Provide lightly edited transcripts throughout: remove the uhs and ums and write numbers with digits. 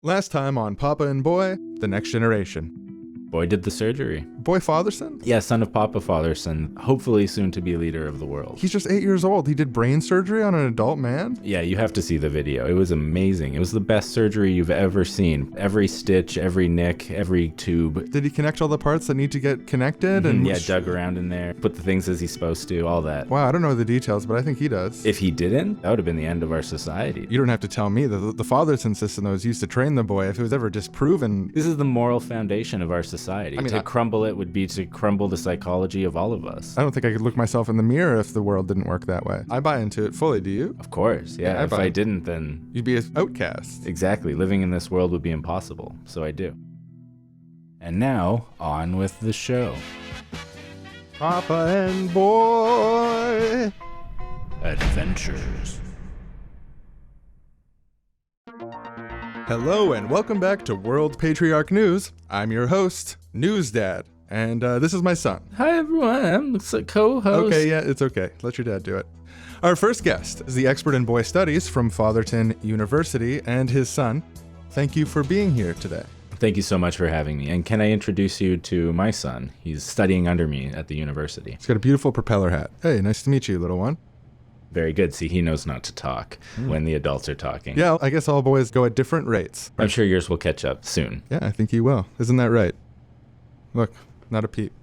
Last time on Papa and Boy, the next generation. Boy did the surgery. Boy Fatherson? Yeah, son of Papa Fatherson, hopefully soon to be leader of the world. He's just 8 years old. He did brain surgery on an adult man? Yeah, you have to see the video. It was amazing. It was the best surgery you've ever seen. Every stitch, every nick, every tube. Did he connect all the parts that need to get connected? Yeah, dug around in there, put the things as he's supposed to, all that. Wow, I don't know the details, but I think he does. If he didn't, that would have been the end of our society. You don't have to tell me. The Fatherson system that was used to train the boy, if it was ever disproven... This is the moral foundation of our society. To crumble it would be to crumble the psychology of all of us. I don't think I could look myself in the mirror if the world didn't work that way. I buy into it fully, do you? Of course, yeah. If I didn't, then... You'd be an outcast. Exactly. Living in this world would be impossible. So I do. And now, on with the show. Papa and Boy Adventures. Hello and welcome back to World Patriarch News. I'm your host, News Dad, and this is my son. Hi everyone, I'm the co-host. Okay, yeah, it's okay. Let your dad do it. Our first guest is the expert in boy studies from Fatherton University and his son. Thank you for being here today. Thank you so much for having me. And can I introduce you to my son? He's studying under me at the university. He's got a beautiful propeller hat. Hey, nice to meet you, little one. Very good. See, he knows not to talk when the adults are talking. Yeah, I guess all boys go at different rates. I'm sure yours will catch up soon. Yeah, I think he will. Isn't that right? Look, not a peep.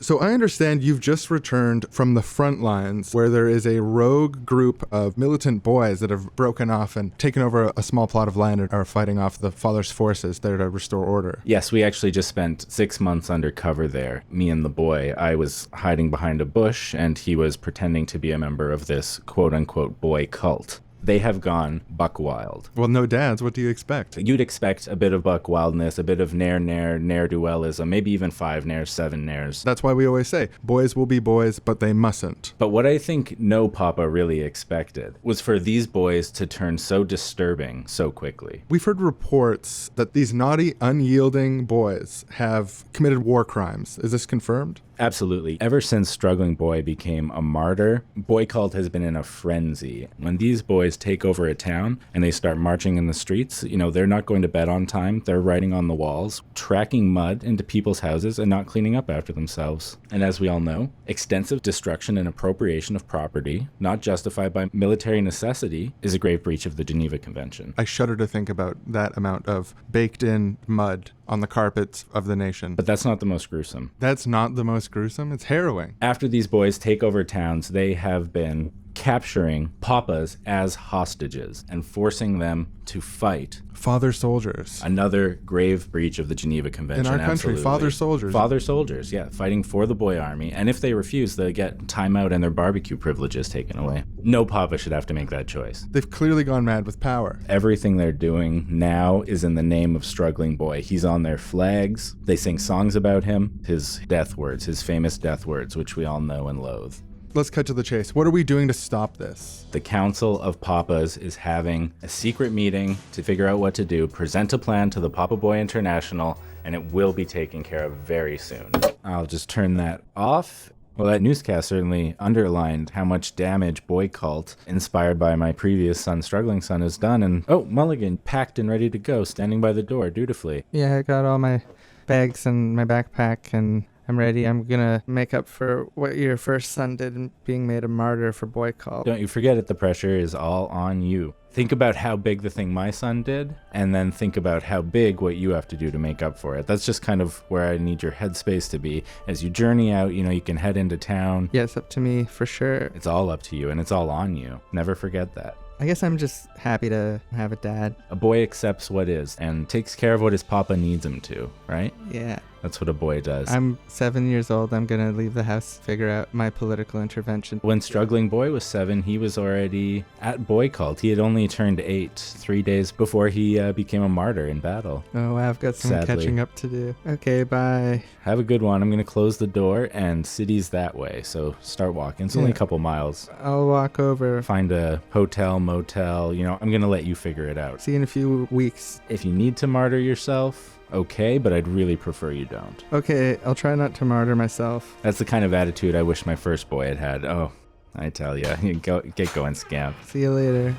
So I understand you've just returned from the front lines where there is a rogue group of militant boys that have broken off and taken over a small plot of land and are fighting off the father's forces there to restore order. Yes, we actually just spent 6 months undercover there, me and the boy. I was hiding behind a bush and he was pretending to be a member of this quote-unquote boy cult. They have gone buck wild. Well, no dads, what do you expect? You'd expect a bit of buck wildness, a bit of ne'er-do-wellism, maybe even 5 nairs, 7 nairs. That's why we always say, boys will be boys, but they mustn't. But what I think no papa really expected was for these boys to turn so disturbing so quickly. We've heard reports that these naughty, unyielding boys have committed war crimes. Is this confirmed? Absolutely. Ever since Struggling Boy became a martyr, Boycult has been in a frenzy. When these boys take over a town and they start marching in the streets, they're not going to bed on time. They're writing on the walls, tracking mud into people's houses and not cleaning up after themselves. And as we all know, extensive destruction and appropriation of property, not justified by military necessity, is a grave breach of the Geneva Convention. I shudder to think about that amount of baked-in mud on the carpets of the nation. But that's not the most gruesome. That's not the most gruesome? It's harrowing. After these boys take over towns, they have been capturing papas as hostages and forcing them to fight. Father soldiers. Another grave breach of the Geneva Convention. In our country, absolutely. father soldiers. Father soldiers, yeah, fighting for the boy army. And if they refuse, they get timeout and their barbecue privileges taken away. No papa should have to make that choice. They've clearly gone mad with power. Everything they're doing now is in the name of Struggling Boy. He's on their flags. They sing songs about him. His death words, his famous death words, which we all know and loathe. Let's cut to the chase. What are we doing to stop this? The Council of Papas is having a secret meeting to figure out what to do, present a plan to the Papa Boy International, and it will be taken care of very soon. I'll just turn that off. Well, that newscast certainly underlined how much damage Boycult, inspired by my previous son, Struggling Son, has done. And, Mulligan, packed and ready to go, standing by the door dutifully. Yeah, I got all my bags and my backpack and I'm ready. I'm going to make up for what your first son did in being made a martyr for Boycult. Don't you forget it, the pressure is all on you. Think about how big the thing my son did, and then think about how big what you have to do to make up for it. That's just kind of where I need your headspace to be. As you journey out, you can head into town. Yeah, it's up to me for sure. It's all up to you, and it's all on you. Never forget that. I guess I'm just happy to have a dad. A boy accepts what is and takes care of what his papa needs him to, right? Yeah. That's what a boy does. I'm 7 years old. I'm going to leave the house, figure out my political intervention. When Struggling Boy was 7, he was already at Boycult. He had only turned 8, 3 days before he became a martyr in battle. Oh, wow, I've got some catching up to do. Okay, bye. Have a good one. I'm going to close the door, and city's that way, so start walking. It's only a couple miles. I'll walk over. Find a hotel, motel. I'm going to let you figure it out. See you in a few weeks. If you need to martyr yourself, okay, but I'd really prefer you don't. Okay, I'll try not to martyr myself. That's the kind of attitude I wish my first boy had had. Oh, I tell you, get going, scamp. See you later.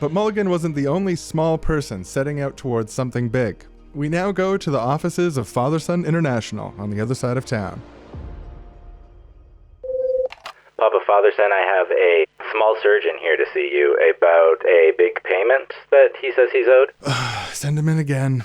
But Mulligan wasn't the only small person setting out towards something big. We now go to the offices of Fatherson International on the other side of town. Papa Fatherson, I have a small surgeon here to see you about a big payment that he says he's owed. Send him in again.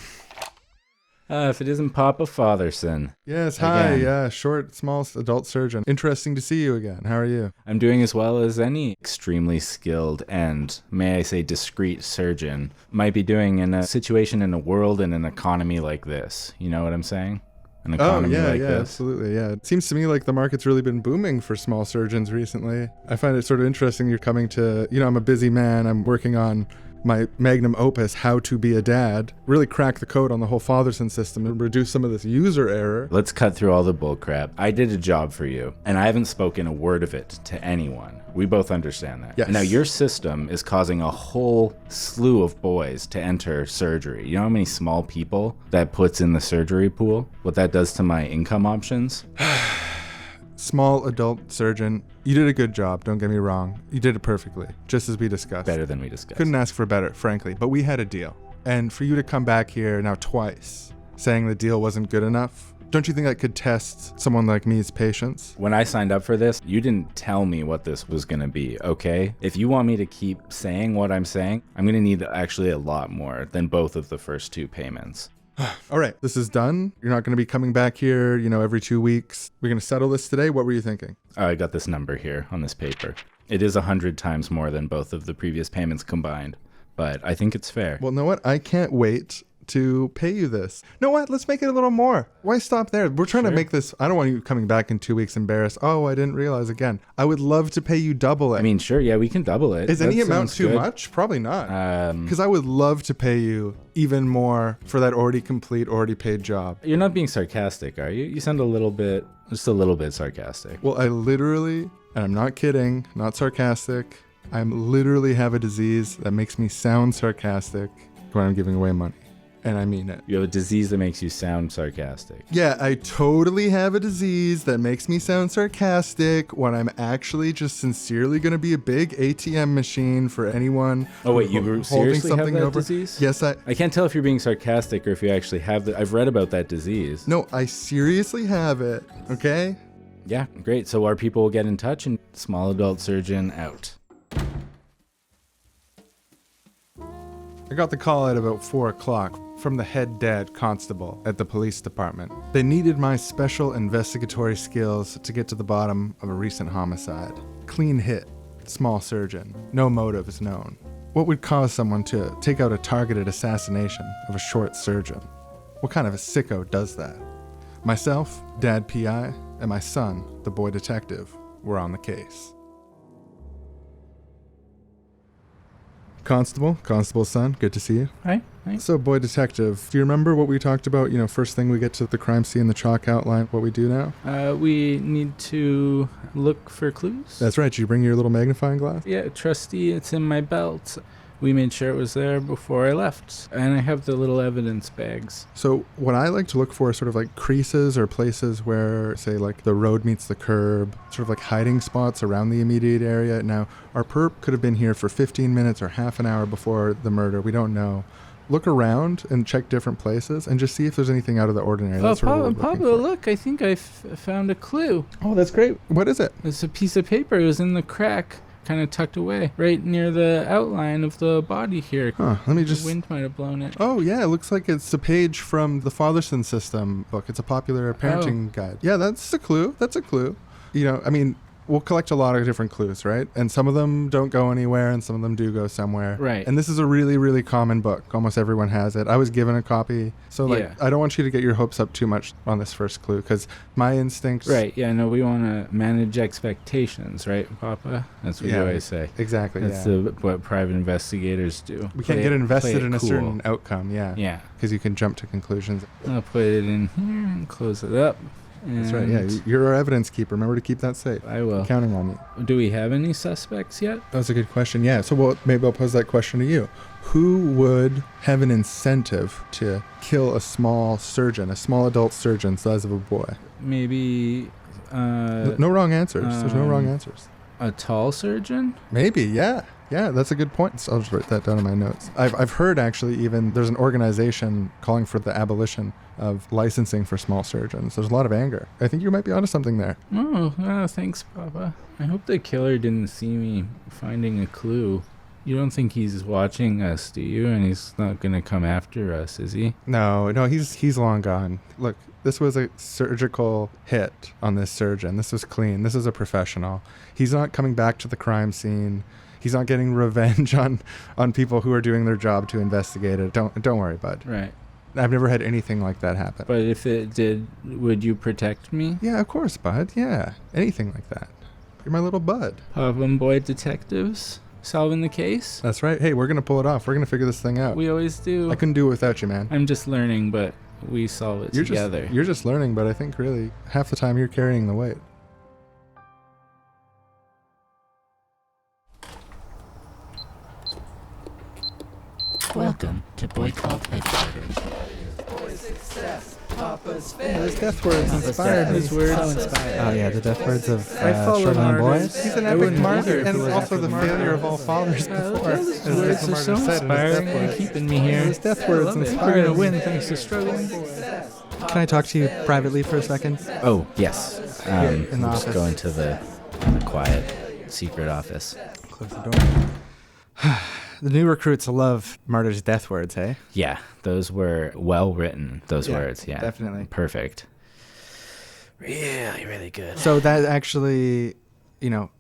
If it isn't Papa Fatherson. Yes, hi. Again. Yeah, short, small adult surgeon. Interesting to see you again. How are you? I'm doing as well as any extremely skilled and, may I say, discreet surgeon might be doing in a situation in a world and an economy like this. You know what I'm saying? An economy like this. Absolutely, yeah. It seems to me like the market's really been booming for small surgeons recently. I find it sort of interesting you're coming to, I'm a busy man. I'm working on my magnum opus, How to Be a Dad, really crack the code on the whole Fatherson system and reduce some of this user error. Let's cut through all the bullcrap. I did a job for you, and I haven't spoken a word of it to anyone. We both understand that. Yes. Now, your system is causing a whole slew of boys to enter surgery. You know how many small people that puts in the surgery pool? What that does to my income options? Small adult surgeon, you did a good job, don't get me wrong. You did it perfectly, just as we discussed. Better than we discussed. Couldn't ask for better, frankly, but we had a deal. And for you to come back here now twice, saying the deal wasn't good enough, don't you think that could test someone like me's patience? When I signed up for this, you didn't tell me what this was going to be, okay? If you want me to keep saying what I'm saying, I'm going to need actually a lot more than both of the first two payments. All right, this is done. You're not going to be coming back here, every 2 weeks. We're going to settle this today. What were you thinking? I got this number here on this paper. It is 100 times more than both of the previous payments combined, but I think it's fair. Well, know what? I can't wait to pay you this. Know what? Let's make it a little more. Why stop there? We're trying to make this. I don't want you coming back in 2 weeks embarrassed. Oh, I didn't realize again. I would love to pay you double it. I mean, sure, yeah, we can double it. Is any That amount sounds too good. much? Probably not. Because I would love to pay you even more for that already complete, already paid job. You're not being sarcastic, are you? You sound a little bit, just a little bit sarcastic. Well, I literally, and I'm not kidding, not sarcastic, I literally have a disease that makes me sound sarcastic when I'm giving away money. And I mean it. You have a disease that makes you sound sarcastic. Yeah, I totally have a disease that makes me sound sarcastic when I'm actually just sincerely going to be a big ATM machine for anyone. Oh wait, you holding seriously have something that over. disease? Yes, I can't tell if you're being sarcastic or if you actually have I've read about that disease. No, I seriously have it. Okay. Yeah, great. So our people will get in touch and small adult surgeon out. I got the call at about 4 o'clock from the head dad constable at the police department. They needed my special investigatory skills to get to the bottom of a recent homicide. Clean hit, small surgeon, no motive is known. What would cause someone to take out a targeted assassination of a short surgeon? What kind of a sicko does that? Myself, Dad PI, and my son, the boy detective, were on the case. Constable's son, good to see you. Hi. So, boy detective, do you remember what we talked about, first thing we get to the crime scene, the chalk outline, what we do now? We need to look for clues. That's right. Did you bring your little magnifying glass? Yeah, trusty, it's in my belt. We made sure it was there before I left. And I have the little evidence bags. So what I like to look for is sort of like creases or places where, say, like the road meets the curb, sort of like hiding spots around the immediate area. Now, our perp could have been here for 15 minutes or half an hour before the murder. We don't know. Look around and check different places and just see if there's anything out of the ordinary. That's sort of what we're looking Pablo, for. look, I think I found a clue. Oh, that's great. What is it? It's a piece of paper. It was in the crack, kind of tucked away, right near the outline of the body here. Huh, let me just... The wind might have blown it. Oh, yeah, it looks like it's a page from the Fatherson System book. It's a popular parenting guide. Yeah, that's a clue. That's a clue. We'll collect a lot of different clues, right? And some of them don't go anywhere and some of them do go somewhere. Right. And this is a really, really common book. Almost everyone has it. I was given a copy. So, Yeah. I don't want you to get your hopes up too much on this first clue because my instincts... Right, yeah, no, we want to manage expectations, right, Papa? That's what you always say. Exactly, That's what private investigators do. We can't get invested in a cool. certain outcome, yeah. Yeah. Because you can jump to conclusions. I'll put it in here and close it up. That's right, yeah. You're our evidence keeper. Remember to keep that safe. I will. I'm counting on you. Do we have any suspects yet? That's a good question, yeah. So maybe I'll pose that question to you. Who would have an incentive to kill a small surgeon, a small adult surgeon size of a boy? Maybe... No wrong answers. There's no wrong answers. A tall surgeon? Maybe, yeah. Yeah, that's a good point. So I'll just write that down in my notes. I've heard, actually, even there's an organization calling for the abolition of licensing for small surgeons. There's a lot of anger. I think you might be onto something there. Oh, thanks, Papa. I hope the killer didn't see me finding a clue. You don't think he's watching us, do you? And he's not going to come after us, is he? No, he's long gone. Look, this was a surgical hit on this surgeon. This was clean. This is a professional. He's not coming back to the crime scene. He's not getting revenge on people who are doing their job to investigate it. Don't worry, bud. Right. I've never had anything like that happen. But if it did, would you protect me? Yeah, of course, bud. Yeah, anything like that. You're my little bud. Papa and Boy detectives solving the case? That's right. Hey, we're going to pull it off. We're going to figure this thing out. We always do. I couldn't do it without you, man. I'm just learning, but we solve it together. You're just learning, but I think really half the time you're carrying the weight. Welcome to Boycult headquarters. Those death words inspired me. Those words. So inspired. Oh yeah, the death words of I follow Struggling martyrs. Boy. He's an I epic wouldn't martyr, either if and it was also the epic failure of martyr. all fathers before. Those As words are so Martyr said in his inspiring death and words. keeping me here. Those death I words love it. inspired We're going me. to win thanks to Struggling Boy. Can I talk to you privately for a second? Oh, yes. in the I'm just office. going to the quiet secret office. Close the door. The new recruits love Martyr's death words, hey? Yeah, those were well written, those Yeah, words. Yeah, definitely. Perfect. Really, really good. So that actually,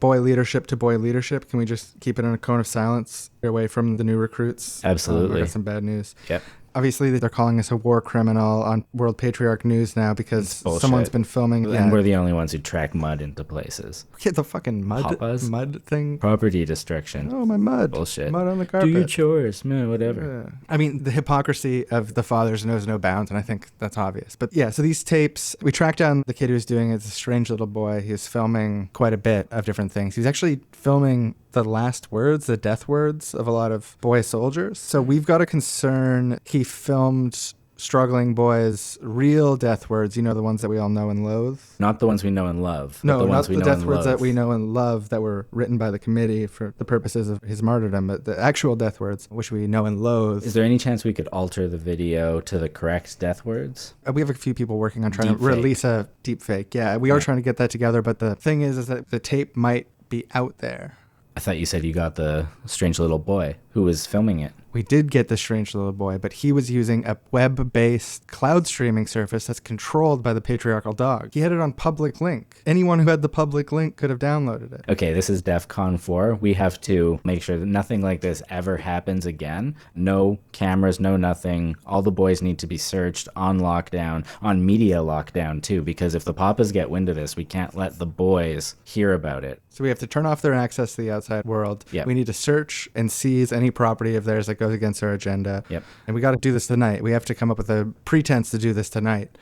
boy leadership to boy leadership. Can we just keep it in a cone of silence away from the new recruits? Absolutely. I got some bad news. Yep. Obviously, they're calling us a war criminal on World Patriarch News now because It's bullshit. someone's been filming. And we're the only ones who track mud into places. Get the fucking Papas? mud thing. Property destruction. Oh, my mud. Bullshit. Mud on the Do carpet. your chores, man, whatever. Yeah. I mean, the hypocrisy of the fathers knows no bounds, and I think that's obvious. But yeah, so these tapes, we tracked down the kid who was doing it. It's a strange little boy. He was filming quite a bit of different things. He was actually filming the last words, the death words of a lot of boy soldiers. So we've got a concern. He filmed Struggling Boy's real death words, the ones that we all know and loathe. Not the ones we know and love. But No, the not ones we the know death and words love. that we know and love that were written by the committee for the purposes of his martyrdom, but the actual death words, which we know and loathe. Is there any chance we could alter the video to the correct death words? We have a few people working on trying to Deep fake. release a deep fake. Yeah, we are trying to get that together, but the thing is that the tape might be out there. I thought you said you got the strange little boy who was filming it. We did get the strange little boy, but he was using a web-based cloud streaming service that's controlled by the patriarchal dog. He had it on public link. Anyone who had the public link could have downloaded it. Okay, this is DEF CON 4. We have to make sure that nothing like this ever happens again. No cameras, no nothing. All the boys need to be searched on lockdown, on media lockdown too, because if the papas get wind of this, we can't let the boys hear about it. So we have to turn off their access to the outside world. Yep. We need to search and seize any property of theirs that goes against our agenda. Yep. And we got to do this tonight. We have to come up with a pretense to do this tonight.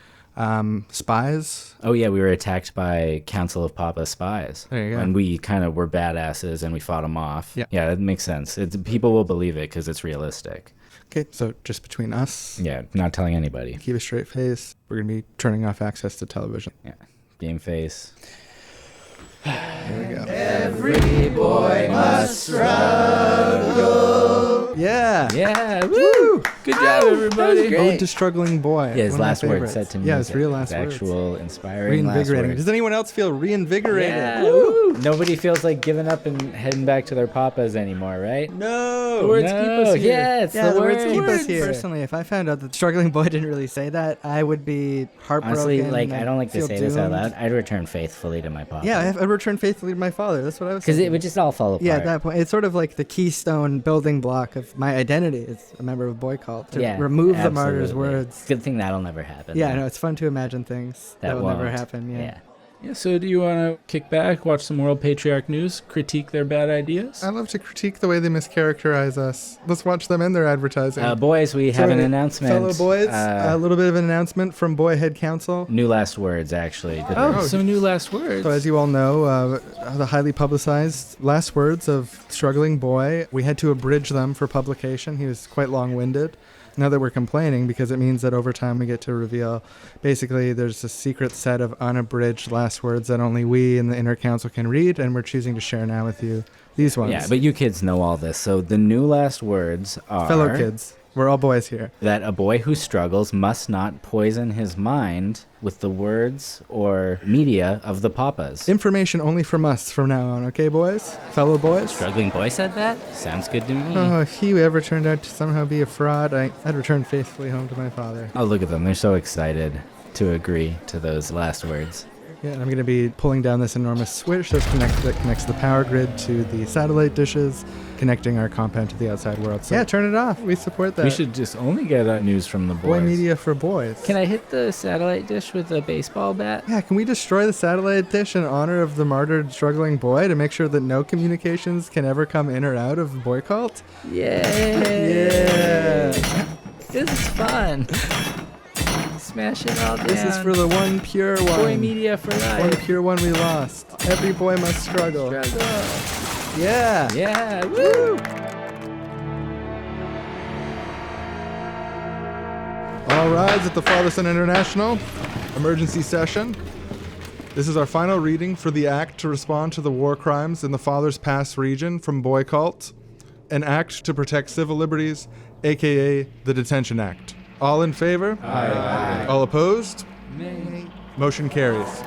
Spies? Oh yeah, we were attacked by Council of Papa spies. There you go. And we kind of were badasses and we fought them off. Yeah. Yeah, that makes sense. People will believe it because it's realistic. Okay, so just between us, Yeah, not telling anybody. keep a straight face. We're going to be turning off access to television. Yeah, game face. There we go. Every boy must struggle. Yeah. Yeah, woo! Good job, everybody. Ode to Struggling Boy. Yeah, his One of my last words favorites. set to music. Yeah, his real last His words. actual inspiring last Reinvigorating. words. Does anyone else feel reinvigorated? Yeah, Woo! Nobody feels like giving up and heading back to their papas anymore, right? No. The words keep us here. Yeah, it's the words keep us words. here. Personally, if I found out that Struggling Boy didn't really say that, I would be heartbroken. Honestly, like, and I don't like to feel say this out doomed. loud. I'd return faithfully to my papa. Yeah, I returned faithfully to my father. That's what I was Because it thinking. would just all fall apart. Yeah, at that point, it's sort of like the keystone building block of my identity as a member of Boycult. To remove the martyr's absolutely. words. Good thing that'll never happen. Yeah, I know. It's fun to imagine things that will never won't. happen. Yeah. Yeah, so do you want to kick back, watch some World Patriarch News, critique their bad ideas? I love to critique the way they mischaracterize us. Let's watch them and their advertising. Boys, we have an announcement. Fellow boys, a little bit of an announcement from Boy Head Council. New last words, actually. Oh, new last words. So as you all know, the highly publicized last words of Struggling Boy, we had to abridge them for publication. He was quite long-winded. now that we're complaining, because it means that over time we get to reveal, basically there's a secret set of unabridged last words that only we in the inner council can read, and we're choosing to share now with you these ones. Yeah, but you kids know all this. So the new last words are... Fellow kids. We're all boys here. That a boy who struggles must not poison his mind with the words or media of the papas. Information only from us from now on, okay, boys? Fellow boys? Struggling boy said that? Sounds good to me. Oh, if he ever turned out to somehow be a fraud, I'd return faithfully home to my father. Oh, look at them. They're so excited to agree to those last words. Yeah, and I'm going to be pulling down this enormous switch that connects the power grid to the satellite dishes, connecting our compound to the outside world. So yeah, turn it off. We support that. We should just only get news from the boys. Boy media for boys. Can I hit the satellite dish with a baseball bat? Yeah, can we destroy the satellite dish in honor of the martyred struggling boy to make sure that no communications can ever come in or out of Boycult? Yeah. This is fun. Smash it all down. This is for the one pure one. Boy media for life. One pure one we lost. Every boy must struggle. Struggle. Yeah. Yeah. Woo. All rise at the Fatherson International emergency session. This is our final reading for the act to respond to the war crimes in the Father's Pass region from Boycult, an act to protect civil liberties, aka the Detention Act. All in favor? Aye. All opposed? Nay. Motion carries.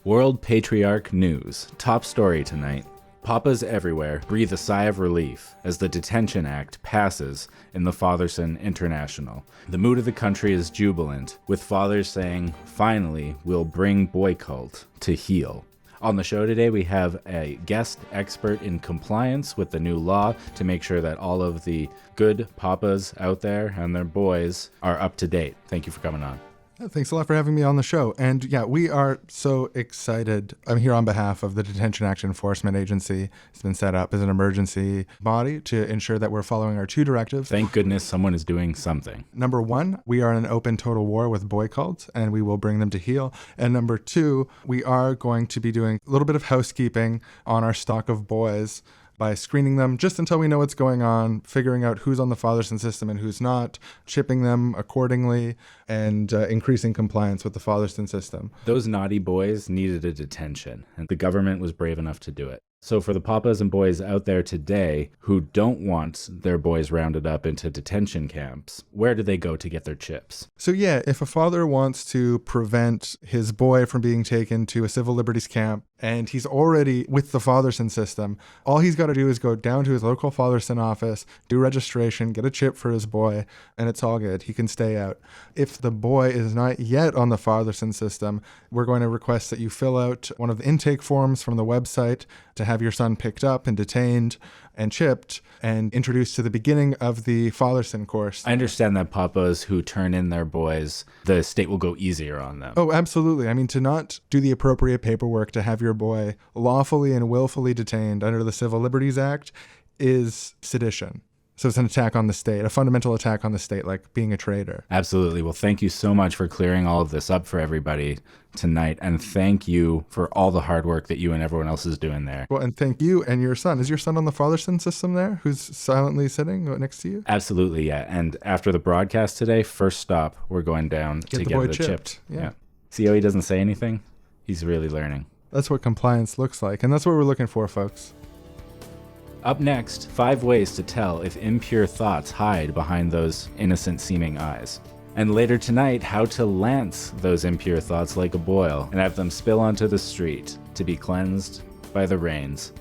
World Patriarch News. Top story tonight. Papas everywhere breathe a sigh of relief as the Detention Act passes in the Fatherson International. The mood of the country is jubilant, with fathers saying, finally, we'll bring Boycult to heel. On the show today, we have a guest expert in compliance with the new law to make sure that all of the good papas out there and their boys are up to date. Thank you for coming on. Thanks a lot for having me on the show. And yeah, we are so excited. I'm here on behalf of the Detention Act Enforcement Agency. It's been set up as an emergency body to ensure that we're following our two directives. Thank goodness someone is doing something. Number one, we are in an open total war with Boycult, and we will bring them to heel. And number two, we are going to be doing a little bit of housekeeping on our stock of boys by screening them just until we know what's going on, figuring out who's on the Fatherson system and who's not, chipping them accordingly, and increasing compliance with the Fatherson system. Those naughty boys needed a detention, and the government was brave enough to do it. So for the papas and boys out there today who don't want their boys rounded up into detention camps, where do they go to get their chips? So yeah, if a father wants to prevent his boy from being taken to a civil liberties camp, and he's already with the Fatherson system, all he's got to do is go down to his local Fatherson office, do registration, get a chip for his boy, and it's all good. He can stay out. If the boy is not yet on the Fatherson system, we're going to request that you fill out one of the intake forms from the website to have your son picked up and detained and chipped and introduced to the beginning of the Fatherson course. I understand that papas who turn in their boys, the state will go easier on them. Oh, absolutely. I mean, to not do the appropriate paperwork to have your boy lawfully and willfully detained under the Civil Liberties Act is sedition. So it's an attack on the state, a fundamental attack on the state, like being a traitor. Absolutely. Well, thank you so much for clearing all of this up for everybody tonight. And thank you for all the hard work that you and everyone else is doing there. Well, and thank you and your son. Is your son on the Fatherson system there, who's silently sitting next to you? Absolutely, yeah. And after the broadcast today, first stop, we're going down to get boy the chipped. chipped. Yeah. See how he doesn't say anything? He's really learning. That's what compliance looks like. And that's what we're looking for, folks. Up next, 5 ways to tell if impure thoughts hide behind those innocent-seeming eyes. And later tonight, how to lance those impure thoughts like a boil and have them spill onto the street to be cleansed by the rains.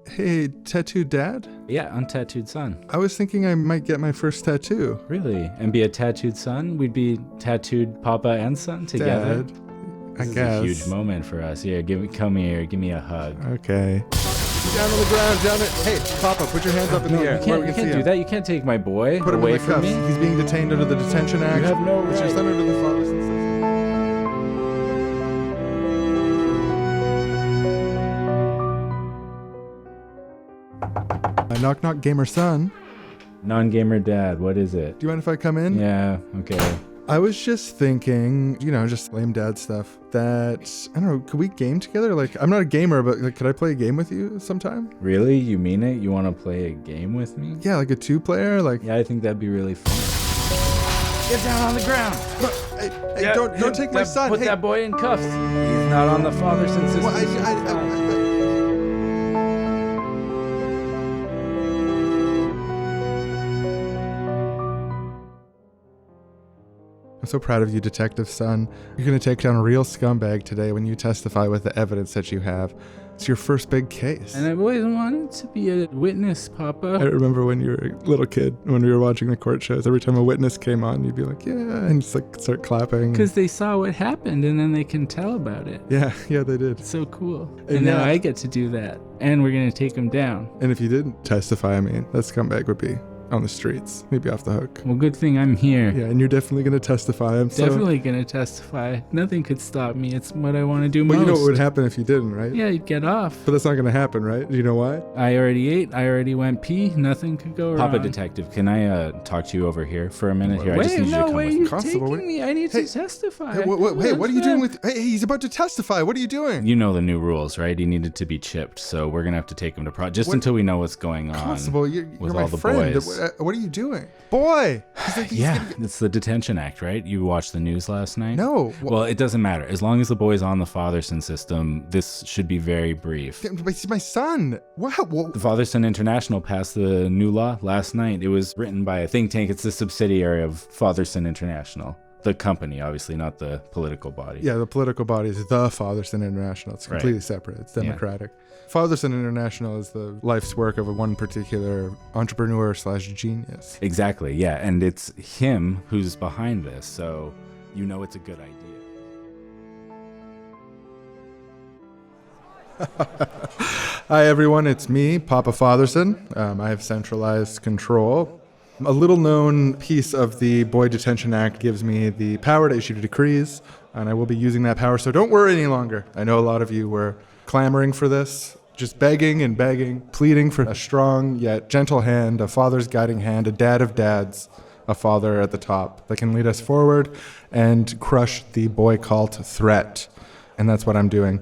Hey, tattooed dad? Yeah, untattooed son. I was thinking I might get my first tattoo. Really? And be a tattooed son? We'd be tattooed papa and son together? Dad, I This is guess. a huge moment for us. Here, come here, give me a hug. Okay. Down on the ground, down it. Hey, Papa, put your hands up in the air. You can't do that. You can't take my boy Put him away in the from cuffs. me. He's being detained under the Detention Act. You have no It's your right. son under the Fatherson system. Knock knock gamer son. Non-gamer dad, what is it? Do you mind if I come in? Yeah, okay. I was just thinking, just lame dad stuff, that, I don't know, could we game together? Like, I'm not a gamer, but like, could I play a game with you sometime? Really? You mean it? You want to play a game with me? Yeah, like a 2-player? Like, Yeah, I think that'd be really fun. Get down on the ground. hey, don't take my son. Put Hey. that boy in cuffs. He's not on the Fatherson system. Well, I'm so proud of you, Detective Son. You're going to take down a real scumbag today when you testify with the evidence that you have. It's your first big case. And I've always wanted to be a witness, Papa. I remember when you were a little kid, when we were watching the court shows, every time a witness came on, you'd be like, yeah, and just like start clapping. Because they saw what happened and then they can tell about it. Yeah, they did. It's so cool. And And now yeah. I get to do that. And we're going to take him down. And if you didn't testify, that scumbag would be on the streets. He'd be off the hook. Well, good thing I'm here. Yeah, and you're definitely going to testify. Definitely going to testify. Nothing could stop me. It's what I want to do But most. you know what would happen if you didn't, right? Yeah, you'd get off. But that's not going to happen, right? Do you know why? I already ate. I already went pee. Nothing could go wrong. Papa Detective, can I talk to you over here for a minute? Here, I just Wait, need you to no, come where are with you me. Constable, taking me? I need Hey, to testify. Hey, what are you doing with... Hey, he's about to testify. What are you doing? You know the new rules, right? He needed to be chipped, so we're gonna have to take him to just What- until we know what's going on. Constable, you're with my all the friend. boys. What are you doing? Boy! He's Yeah, gonna get- it's the Detention Act, right? You watched the news last night? No. Well, it doesn't matter. As long as the boy's on the Fatherson system, this should be very brief. But he's my son. What? The Fatherson International passed the new law last night. It was written by a think tank. It's a subsidiary of Fatherson International. The company, obviously, not the political body. Yeah, the political body is the Fatherson International. It's Right. completely separate. It's democratic. Fatherson International is the life's work of one particular entrepreneur/genius. Exactly, yeah. And it's him who's behind this, so you know it's a good idea. Hi, everyone. It's me, Papa Fatherson. I have centralized control. A little known piece of the Boy Detention Act gives me the power to issue decrees, and I will be using that power, so don't worry any longer. I know a lot of you were clamoring for this, just begging and begging, pleading for a strong yet gentle hand, a father's guiding hand, a dad of dads, a father at the top that can lead us forward and crush the boycult threat. And that's what I'm doing.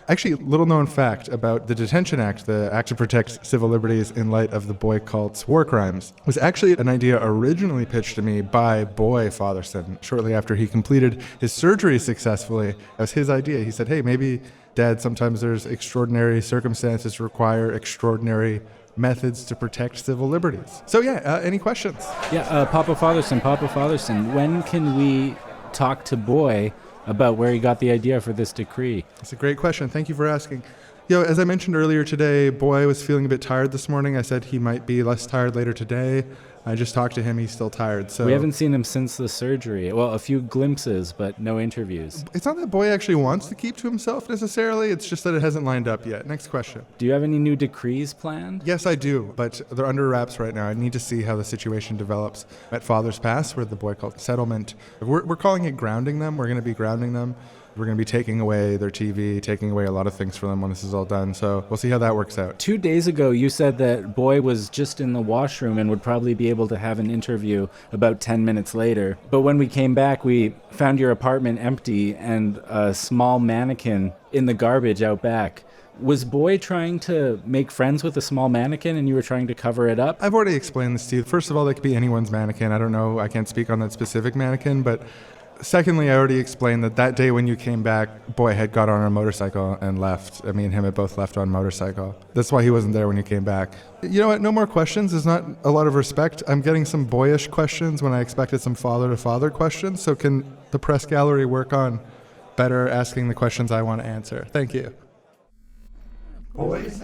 Actually, little known fact about the Detention Act, the Act to Protect Civil Liberties in light of the boycult's war crimes, was actually an idea originally pitched to me by Boy Fatherson shortly after he completed his surgery successfully. That was his idea. He said, hey, maybe, Dad, sometimes there's extraordinary circumstances require extraordinary methods to protect civil liberties. So yeah, any questions? Yeah, Papa Fatherson, when can we talk to Boy about where he got the idea for this decree? That's a great question. Thank you for asking. As I mentioned earlier today, Boy was feeling a bit tired this morning. I said he might be less tired later today. I just talked to him. He's still tired. So We haven't seen him since the surgery. Well, a few glimpses, but no interviews. It's not that Boy actually wants to keep to himself necessarily. It's just that it hasn't lined up yet. Next question. Do you have any new decrees planned? Yes, I do, but they're under wraps right now. I need to see how the situation develops at Father's Pass, where the boycott settlement. We're calling it grounding them. We're going to be grounding them. We're going to be taking away their TV, taking away a lot of things for them when this is all done. So we'll see how that works out. 2 days ago, you said that Boy was just in the washroom and would probably be able to have an interview about 10 minutes later. But when we came back, we found your apartment empty and a small mannequin in the garbage out back. Was Boy trying to make friends with a small mannequin and you were trying to cover it up? I've already explained this to you. First of all, that could be anyone's mannequin. I don't know. I can't speak on that specific mannequin, but secondly, I already explained that day when you came back, Boy had got on a motorcycle and left. Me and him had both left on motorcycle. That's why he wasn't there when you came back. You know what? No more questions. There's not a lot of respect. I'm getting some boyish questions when I expected some father-to-father questions. So can the press gallery work on better asking the questions I want to answer? Thank you. Boys.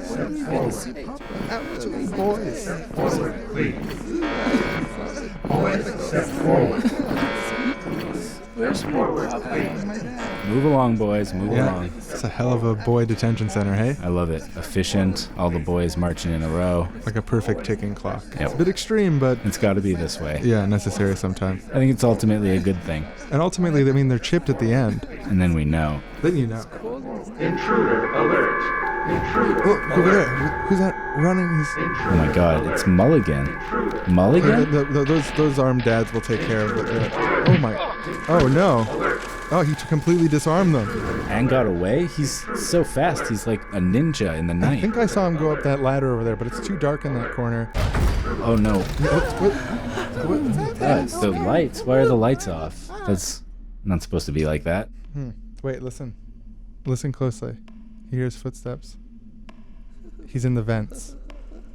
Move along, boys. Move along. It's a hell of a boy detention center, hey? I love it. Efficient, all the boys marching in a row. Like a perfect ticking clock. Yep. It's a bit extreme, but It's got to be this way. yeah, necessary sometimes. I think it's ultimately a good thing. And ultimately, they're chipped at the end. And then we know. Then you know. Intruder alert. Intruder Look, over there. Who's that running? Oh my god, it's Mulligan. Mulligan? Those armed dads will take care of it. Oh my. Oh no. Oh, he completely disarmed them. And got away? He's so fast. He's like a ninja in the I night. think I saw him go up that ladder over there, but it's too dark in that corner. Oh no. What's happening? The lights. Why are the lights off? That's not supposed to be like that. Wait, listen. Listen closely. He hears footsteps. He's in the vents.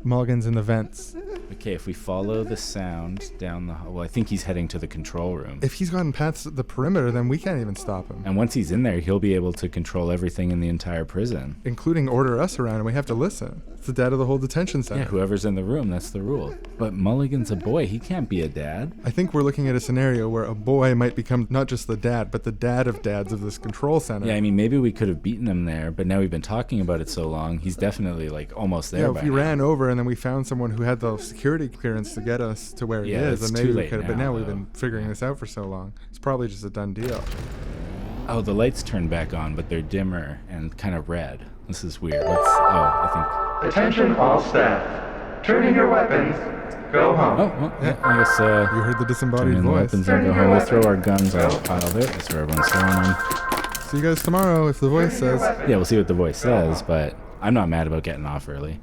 Mulligan's in the vents. Okay, if we follow the sound down the hall, well, I think he's heading to the control room. If he's gotten past the perimeter, then we can't even stop him. And once he's in there, he'll be able to control everything in the entire prison. Including order us around, and we have to listen. It's the dad of the whole detention center. Yeah, whoever's in the room, that's the rule. But Mulligan's a boy. He can't be a dad. I think we're looking at a scenario where a boy might become not just the dad, but the dad of dads of this control center. Yeah, I mean, maybe we could have beaten him there, but now we've been talking about it so long, he's definitely, like, almost there Yeah, by if we now. ran over and then we found someone who had the security clearance to get us to where he Yeah, is, it's then maybe too we late could have. But now, now we've though. been figuring this out for so long. It's probably just a done deal. Oh, the lights turned back on, but they're dimmer and kind of red. This is weird. I Attention all staff. Turn in your weapons. Go home. think... Oh, well, yeah, I guess, You heard the turn disembodied in the voice. weapons and go home. We'll throw our guns on a pile there. That's where everyone's throwing them. See you guys tomorrow if the voice says. Yeah, we'll see what the voice says, but I'm not mad about getting off early.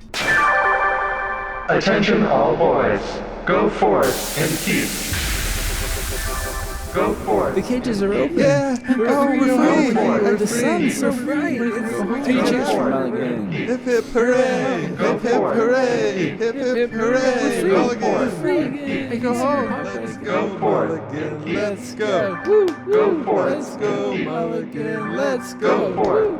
Attention all boys. Go forth in peace. Go forth. The cages are open. Yeah! Oh, we're free! The sun's so bright. Cages for Mulligan. Hip hip hooray! Hip hip hooray! Hip hip hooray! Mulligan! Go home. Go forth. Mulligan, let's go! Go forth. Let's go, Mulligan! Let's Go go! forth.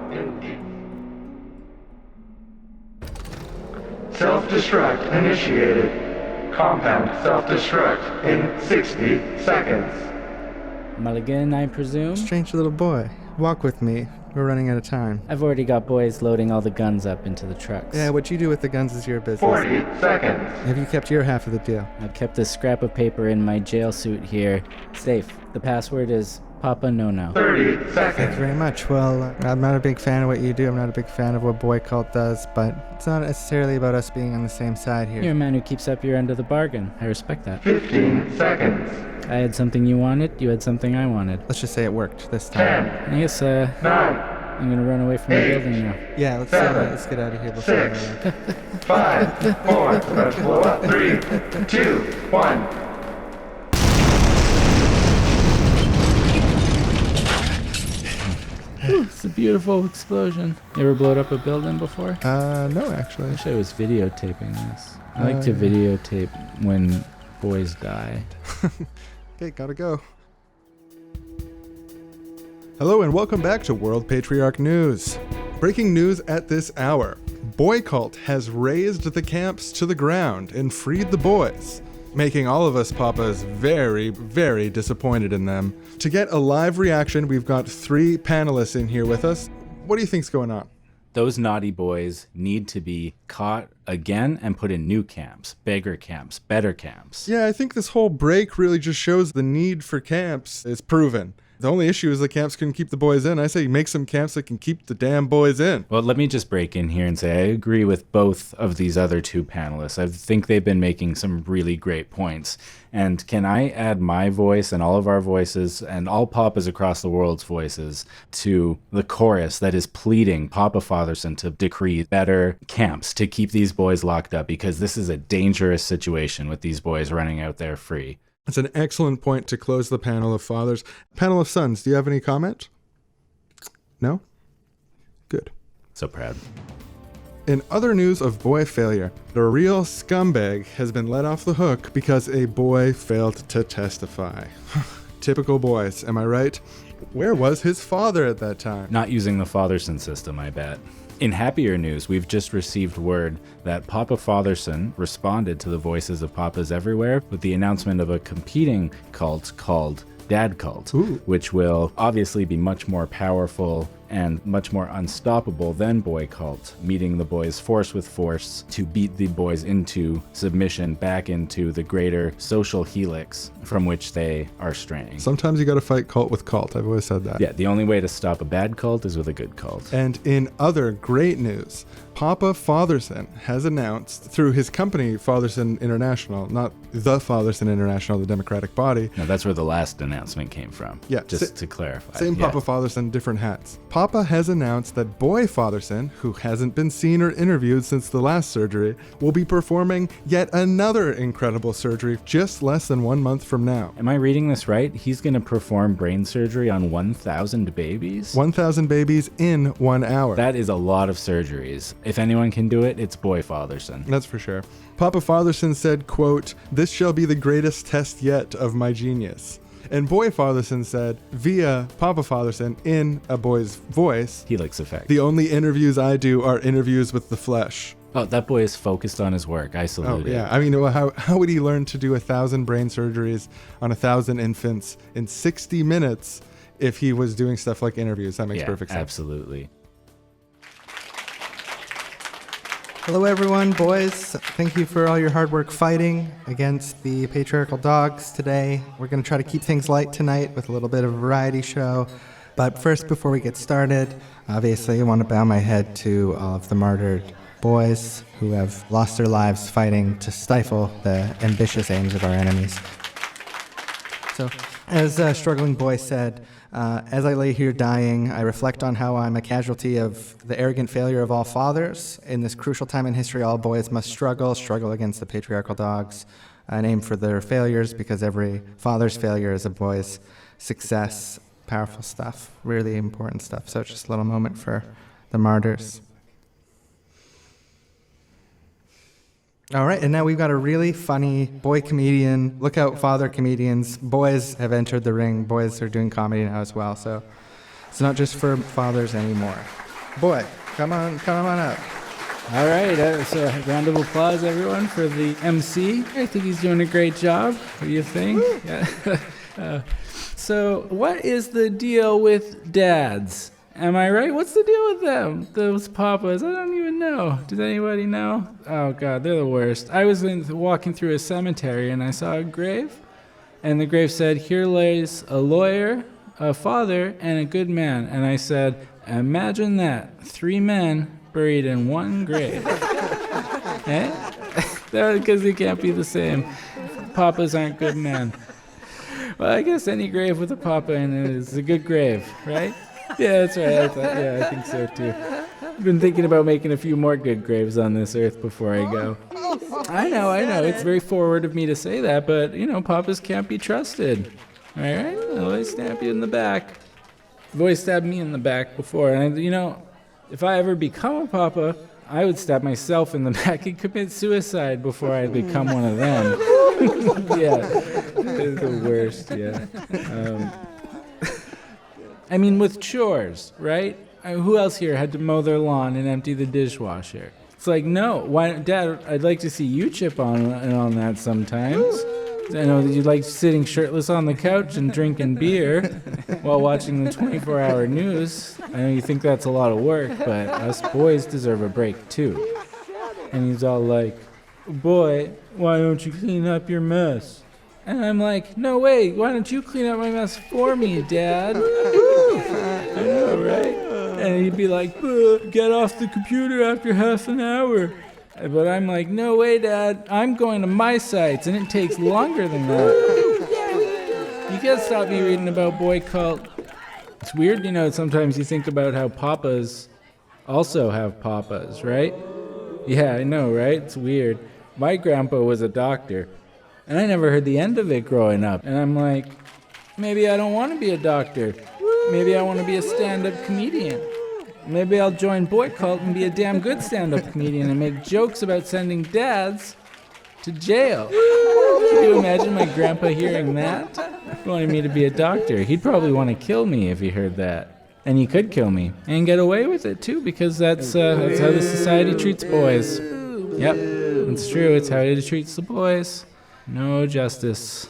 Self-destruct initiated. Compound self-destruct in 60 seconds. Mulligan, I presume? Strange little boy. Walk with me. We're running out of time. I've already got boys loading all the guns up into the trucks. Yeah, what you do with the guns is your business. 40 seconds. Have you kept your half of the deal? I've kept this scrap of paper in my jail suit here. Safe. The password is Papa No-No. 30 Thank you seconds. very much. Well, I'm not a big fan of what you do. I'm not a big fan of what Boycult does, but it's not necessarily about us being on the same side here. You're a man who keeps up your end of the bargain. I respect that. 15 seconds. I had something you wanted, you had something I wanted. Let's just say it worked this time. 10, I guess, 9, I'm gonna run away from the building now. Yeah, let's get out of here before. 6, 5, 4, let's blow up. 3, 2, 1. It's a beautiful explosion. You ever blowed up a building before? No, actually. I wish I was videotaping this. I like to videotape when boys die. Okay, gotta go. Hello and welcome back to World Patriarch News. Breaking news at this hour. Boycult has razed the camps to the ground and freed the boys, making all of us papas very, very disappointed in them. To get a live reaction, we've got 3 panelists in here with us. What do you think's going on? Those naughty boys need to be caught again and put in new camps, bigger camps, better camps. Yeah, I think this whole break really just shows the need for camps is proven. The only issue is the camps can keep the boys in. I say make some camps that can keep the damn boys in. Well, let me just break in here and say I agree with both of these other 2 panelists. I think they've been making some really great points. And can I add my voice and all of our voices and all papas across the world's voices to the chorus that is pleading Papa Fatherson to decree better camps to keep these boys locked up, because this is a dangerous situation with these boys running out there free. It's an excellent point to close the panel of fathers. Panel of sons, do you have any comment? No? Good. So proud. In other news of boy failure, the real scumbag has been let off the hook because a boy failed to testify. Typical boys, am I right? Where was his father at that time? Not using the Fatherson system, I bet. In happier news, we've just received word that Papa Fatherson responded to the voices of papas everywhere with the announcement of a competing cult called Dad Cult, Ooh. which will obviously be much more powerful and much more unstoppable than Boycult, meeting the boys force with force to beat the boys into submission back into the greater social helix from which they are straying. Sometimes you gotta fight cult with cult. I've always said that. Yeah, the only way to stop a bad cult is with a good cult. And in other great news, Papa Fatherson has announced through his company, Fatherson International, not the Fatherson International, the Democratic body. No, that's where the last announcement came from. Yeah, Just to clarify. Same Yeah. Papa Fatherson, different hats. Papa has announced that Boy Fatherson, who hasn't been seen or interviewed since the last surgery, will be performing yet another incredible surgery just less than 1 month from now. Am I reading this right? He's going to perform brain surgery on 1,000 babies? 1,000 babies in 1 hour. That is a lot of surgeries. If anyone can do it, it's Boy Fatherson. That's for sure. Papa Fatherson said, quote, "This shall be the greatest test yet of my genius." And Boy Fatherson said, via Papa Fatherson in a boy's voice, Helix effect. "The only interviews I do are interviews with the flesh." Oh, that boy is focused on his work. I Oh, salute it. yeah. I mean, how would he learn to do 1,000 brain surgeries on 1,000 infants in 60 minutes if he was doing stuff like interviews? That makes perfect sense. Absolutely. Hello, everyone, boys. Thank you for all your hard work fighting against the patriarchal dogs today. We're going to try to keep things light tonight with a little bit of a variety show. But first, before we get started, obviously, I want to bow my head to all of the martyred boys who have lost their lives fighting to stifle the ambitious aims of our enemies. So, as a struggling boy said, as I lay here dying, I reflect on how I'm a casualty of the arrogant failure of all fathers. In this crucial time in history, all boys must struggle against the patriarchal dogs, and aim for their failures, because every father's failure is a boy's success. Powerful stuff, really important stuff. So just a little moment for the martyrs. All right, and now we've got a really funny boy comedian. Look out, father comedians. Boys have entered the ring. Boys are doing comedy now as well, so it's not just for fathers anymore. Boy, come on up. All right, so a round of applause, everyone, for the MC. I think he's doing a great job. What do you think? Yeah. So, what is the deal with dads? Am I right? What's the deal with them? Those papas? I don't even know. Does anybody know? Oh, God, they're the worst. I was walking through a cemetery, and I saw a grave, and the grave said, "Here lays a lawyer, a father, and a good man." And I said, imagine that. 3 men buried in one grave. Eh? Because they can't be the same. Papas aren't good men. Well, I guess any grave with a papa in it is a good grave, right? Yeah, that's right. I think so too. I've been thinking about making a few more good graves on this earth before I go. I know. It's very forward of me to say that, but, papas can't be trusted. All right? I'll always stab you in the back. You've always stabbed me in the back before. And, if I ever become a papa, I would stab myself in the back and commit suicide before I become one of them. Yeah, it's the worst, yeah. I mean, with chores, right? Who else here had to mow their lawn and empty the dishwasher? It's like, no. Why, Dad, I'd like to see you chip on that sometimes. I know that you like sitting shirtless on the couch and drinking beer while watching the 24-hour news. I know you think that's a lot of work, but us boys deserve a break, too. And he's all like, "Boy, why don't you clean up your mess?" And I'm like, "No way, why don't you clean up my mess for me, Dad?" I know, right? And he'd be like, "Get off the computer after half an hour." But I'm like, "No way, Dad, I'm going to my sites, and it takes longer than that." You can't stop me reading about Boycult. It's weird, sometimes you think about how papas also have papas, right? Yeah, I know, right? It's weird. My grandpa was a doctor, and I never heard the end of it growing up. And I'm like, maybe I don't want to be a doctor. Maybe I want to be a stand-up comedian. Maybe I'll join Boycult and be a damn good stand-up comedian and make jokes about sending dads to jail. Can you imagine my grandpa hearing that? Wanting me to be a doctor. He'd probably want to kill me if he heard that. And he could kill me and get away with it too, because that's how the society treats boys. Yep, it's true. It's how it treats the boys. No justice.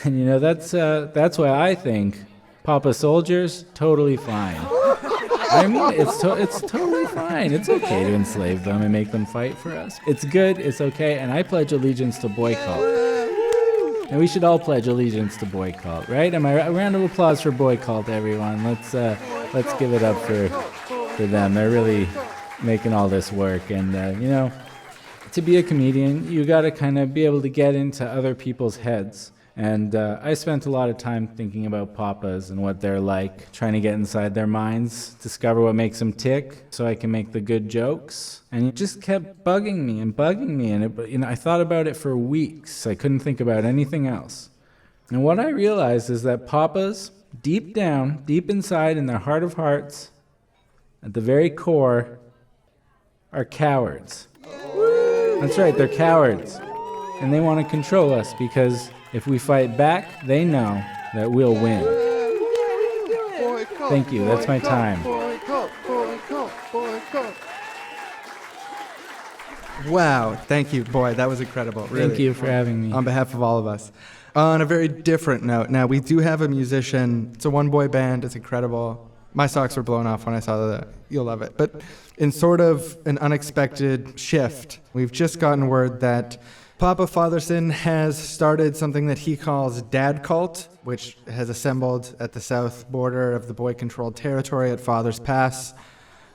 And that's why I think Papa soldiers totally fine. I mean, it's totally fine. It's okay to enslave them and make them fight for us. It's good. It's okay. And I pledge allegiance to Boycult. And we should all pledge allegiance to Boycult, right? Am I right? A round of applause for Boycult, everyone. Let's give it up for them. They're really making all this work. And, to be a comedian, you got to kind of be able to get into other people's heads. And I spent a lot of time thinking about papas and what they're like, trying to get inside their minds, discover what makes them tick so I can make the good jokes. And it just kept bugging me. And I thought about it for weeks. I couldn't think about anything else. And what I realized is that papas, deep down, deep inside in their heart of hearts, at the very core, are cowards. That's right, they're cowards. And they want to control us because if we fight back, they know that we'll win. Thank you, that's my time. Wow, thank you, boy, that was incredible. Really. Thank you for having me. On behalf of all of us. On a very different note, now we do have a musician. It's a one-boy band. It's incredible. My socks were blown off when I saw that. You'll love it. But in sort of an unexpected shift, we've just gotten word that Papa Fatherson has started something that he calls Dad Cult, which has assembled at the south border of the boy-controlled territory at Father's Pass.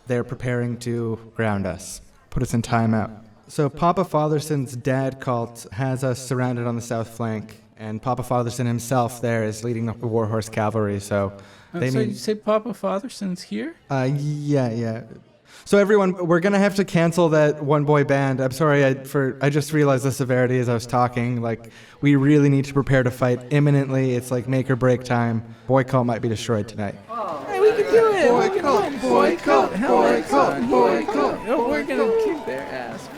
They're preparing to ground us, put us in timeout. So Papa Fatherson's Dad Cult has us surrounded on the south flank, and Papa Fatherson himself there is leading the Warhorse Cavalry, so they So need... you say Papa Fatherson's here? Yeah. So everyone, we're gonna have to cancel that one boy band. I'm sorry, I just realized the severity as I was talking. Like, we really need to prepare to fight imminently. It's like make or break time. Boycult might be destroyed tonight. Hey, we can do it! Boycott! Oh, we're gonna kick their ass.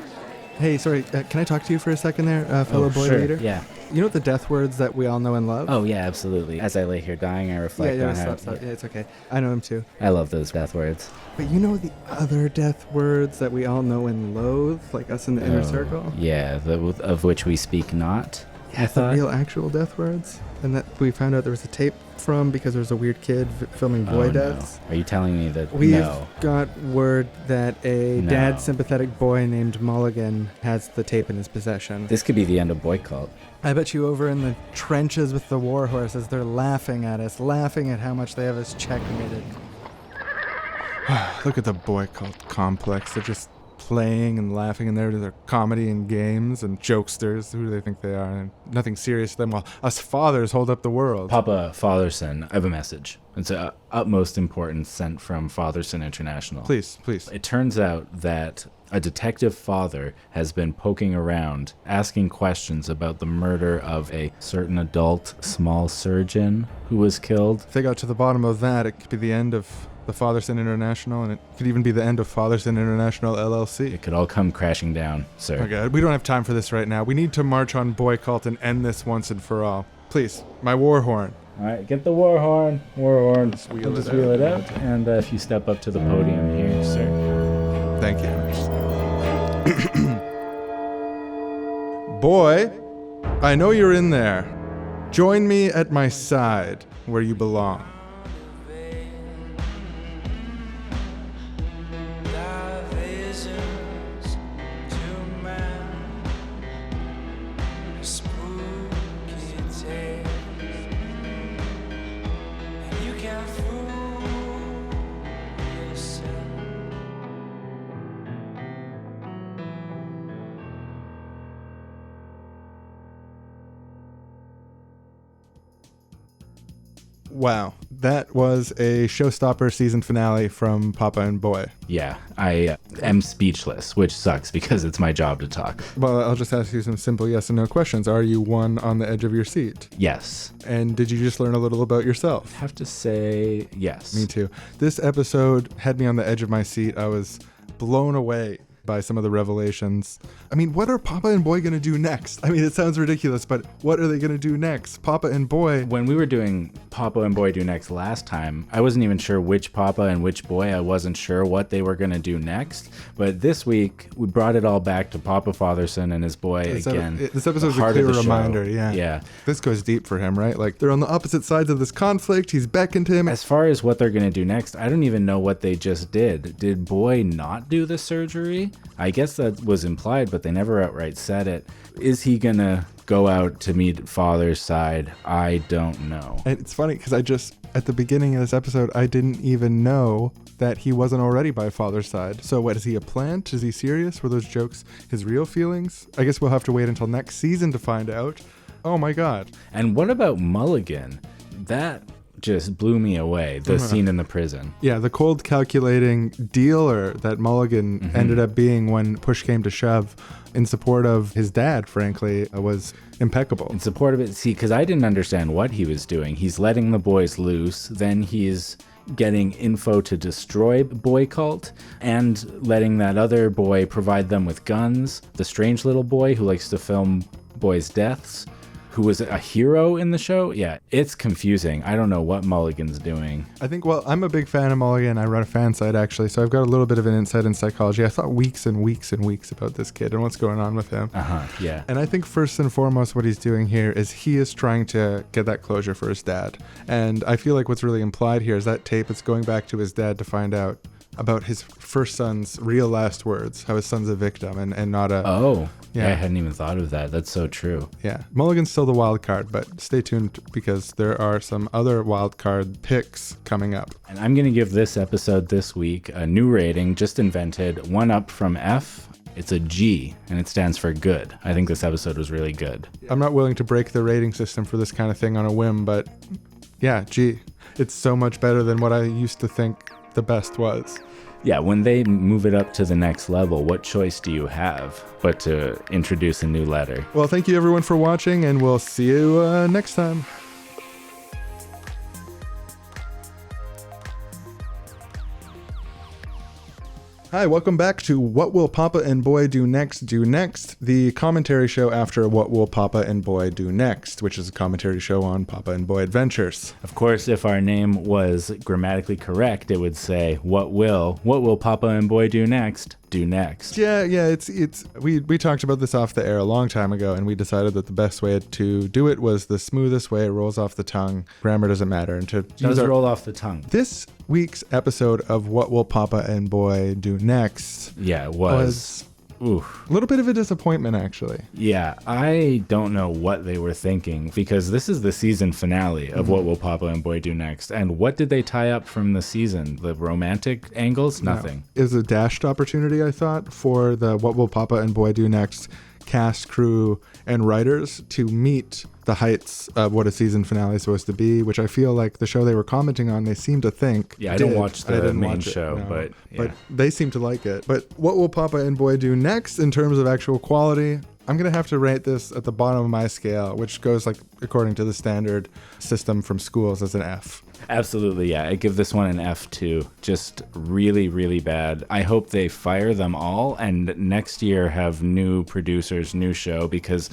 Hey, sorry, can I talk to you for a second there, fellow boy sure. leader? Yeah. You know the death words that we all know and love? Oh, yeah, absolutely. As I lay here dying, I reflect on how... Stop. Yeah, it's okay. I know them too. I love those death words. But you know the other death words that we all know and loathe, like us in the inner circle? Yeah, of which we speak not, I The thought. real actual death words? And that we found out there was a tape from because there was a weird kid filming boy deaths. No. Are you telling me that We've got word that a No. dad-sympathetic boy named Mulligan has the tape in his possession. This could be the end of Boycult. I bet you over in the trenches with the war horses, they're laughing at us, laughing at how much they have us checkmated. Look at the Boycult complex. They're just playing and laughing in there to their comedy and games and jokesters. Who do they think they are? And nothing serious to them, while us fathers hold up the world. Papa Fatherson, I have a message. It's of utmost importance sent from Fatherson International. Please. It turns out that a detective father has been poking around, asking questions about the murder of a certain adult small surgeon who was killed. If they got to the bottom of that, it could be the end of the Fatherson International, and it could even be the end of Fatherson International LLC. It could all come crashing down, sir. Okay, we don't have time for this right now. We need to march on Boycult and end this once and for all. Please, my war horn. All right, get the war horn. War horn. Just We'll just wheel it out. And if you step up to the podium here, sir. Thank you. Boy, I know you're in there. Join me at my side, where you belong. Wow, that was a showstopper season finale from Papa and Boy. Yeah, I am speechless, which sucks because it's my job to talk. Well, I'll just ask you some simple yes and no questions. Are you one on the edge of your seat? Yes. And did you just learn a little about yourself? I have to say yes. Me too. This episode had me on the edge of my seat. I was blown away by some of the revelations. I mean, what are Papa and Boy going to do next? I mean, it sounds ridiculous, but what are they going to do next? Papa and Boy. When we were doing Papa and Boy Do Next last time, I wasn't even sure which Papa and which Boy. I wasn't sure what they were going to do next. But this week, we brought it all back to Papa Fatherson and his boy again. This episode's The a heart of clear the show. reminder, yeah. Yeah. This goes deep for him, right? Like, they're on the opposite sides of this conflict. He's beckoned him. As far as what they're going to do next, I don't even know what they just did. Did Boy not do the surgery? I guess that was implied, but they never outright said it. Is he going to go out to meet Father's side? I don't know. And it's funny because I just at the beginning of this episode, I didn't even know that he wasn't already by father's side. So what, is he a plant? Is he serious? Were those jokes his real feelings? I guess we'll have to wait until next season to find out. Oh my God. And what about Mulligan? That just blew me away, the scene in the prison. Yeah, the cold calculating dealer that Mulligan ended up being when push came to shove in support of his dad, frankly, was impeccable. In support of it, see, because I didn't understand what he was doing. He's letting the boys loose, then he's getting info to destroy Boycult, and letting that other boy provide them with guns, the strange little boy who likes to film boys' deaths, who was a hero in the show. Yeah, it's confusing. I don't know what Mulligan's doing. I think, well, I'm a big fan of Mulligan. I run a fan site, actually, so I've got a little bit of an insight in psychology. I thought weeks and weeks and weeks about this kid and what's going on with him. Yeah. And I think first and foremost what he's doing here is he is trying to get that closure for his dad. And I feel like what's really implied here is that tape is going back to his dad to find out about his first son's real last words, how his son's a victim and not a... Oh, Yeah. I hadn't even thought of that. That's so true. Yeah, Mulligan's still the wild card, but stay tuned because there are some other wild card picks coming up. And I'm going to give this episode this week a new rating, just invented, one up from F. It's a G, and it stands for good. I think this episode was really good. I'm not willing to break the rating system for this kind of thing on a whim, but yeah, G. It's so much better than what I used to think the best was. Yeah, when they move it up to the next level, what choice do you have but to introduce a new letter? Well, thank you everyone for watching, and we'll see you next time. Hi, welcome back to What Will Papa and Boy Do Next, the commentary show after What Will Papa and Boy Do Next, which is a commentary show on Papa and Boy adventures. Of course, if our name was grammatically correct, it would say, what will Papa and Boy do next? Do next. Yeah, we talked about this off the air a long time ago, and we decided that the best way to do it was the smoothest way. It rolls off the tongue. Grammar doesn't matter. And to Does roll off the tongue. This week's episode of What Will Papa and Boy Do Next Yeah, it was. Oof. A little bit of a disappointment, actually. Yeah, I don't know what they were thinking, because this is the season finale of What Will Papa and Boy Do Next. And what did they tie up from the season? The romantic angles? Nothing. It was a dashed opportunity, I thought, for the What Will Papa and Boy Do Next cast, crew, and writers to meet the heights of what a season finale is supposed to be, which I feel like the show they were commenting on, they seem to think. Yeah, I don't watch the main show, but yeah. But they seem to like it. But what will Papa and Boy do next in terms of actual quality? I'm going to have to rate this at the bottom of my scale, which goes like according to the standard system from schools as an F. Absolutely, yeah. I give this one an F too. Just really, really bad. I hope they fire them all and next year have new producers, new show, because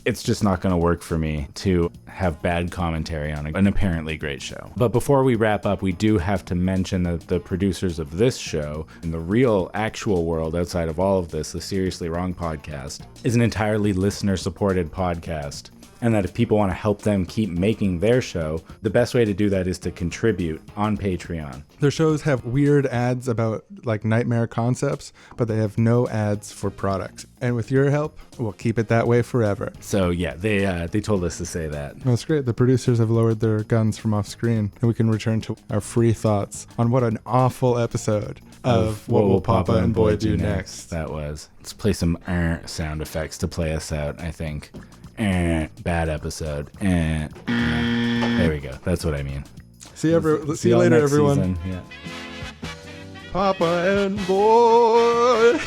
it's just not going to work for me to have bad commentary on an apparently great show. But before we wrap up, we do have to mention that the producers of this show, in the real, actual world outside of all of this, the Seriously Wrong podcast, is an entirely listener-supported podcast. And that if people want to help them keep making their show, the best way to do that is to contribute on Patreon. Their shows have weird ads about like nightmare concepts, but they have no ads for products. And with your help, we'll keep it that way forever. So yeah, they told us to say that. That's great. The producers have lowered their guns from off screen, and we can return to our free thoughts on what an awful episode of What Will Papa and Boy Do Next. That was. Let's play some sound effects to play us out, I think. Bad episode. There we go. That's what I mean. See you later, next everyone. Season. Yeah. Papa and Boy.